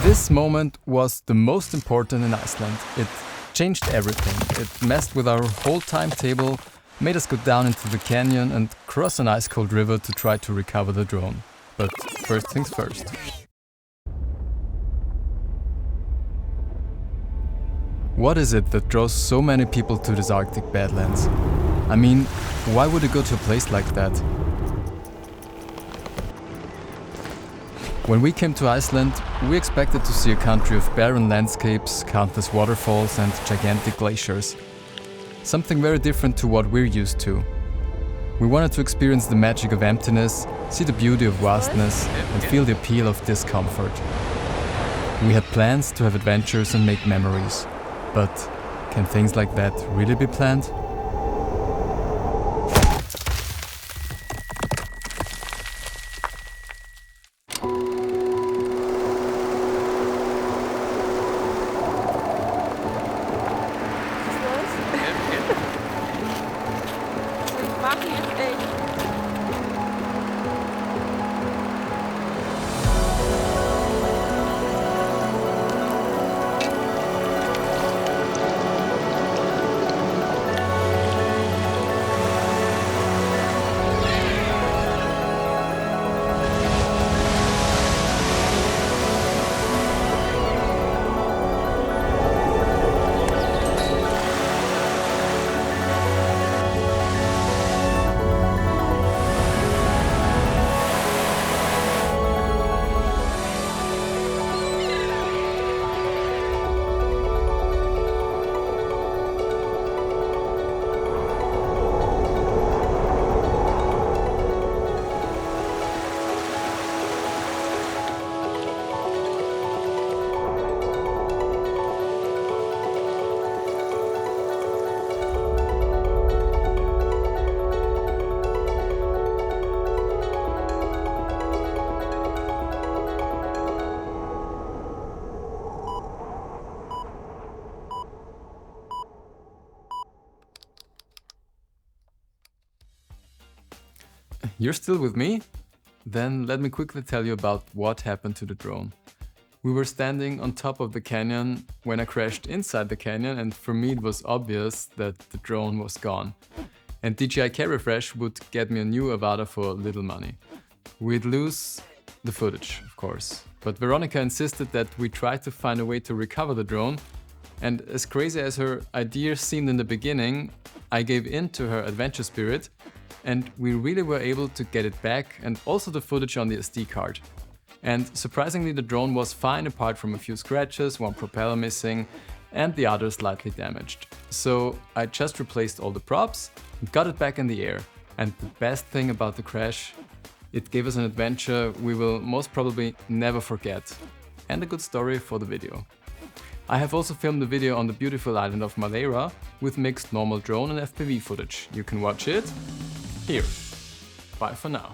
This moment was the most important in Iceland. It changed everything. It messed with our whole timetable, made us go down into the canyon and cross an ice-cold river to try to recover the drone. But first things first. What is it that draws so many people to this Arctic Badlands? I mean, why would you go to a place like that? When we came to Iceland, we expected to see a country of barren landscapes, countless waterfalls and gigantic glaciers. Something very different to what we're used to. We wanted to experience the magic of emptiness, see the beauty of vastness and feel the appeal of discomfort. We had plans to have adventures and make memories. But can things like that really be planned? You're still with me? Then let me quickly tell you about what happened to the drone. We were standing on top of the canyon when I crashed inside the canyon, and for me it was obvious that the drone was gone. And DJI Care Refresh would get me a new avatar for little money. We'd lose the footage, of course. But Veronica insisted that we try to find a way to recover the drone, and as crazy as her idea seemed in the beginning, I gave in to her adventure spirit, and we really were able to get it back and also the footage on the SD card. And surprisingly, the drone was fine apart from a few scratches, one propeller missing and the other slightly damaged. So I just replaced all the props and got it back in the air. And the best thing about the crash, it gave us an adventure we will most probably never forget, and a good story for the video. I have also filmed a video on the beautiful island of Madeira with mixed normal drone and FPV footage. You can watch it here. Bye for now.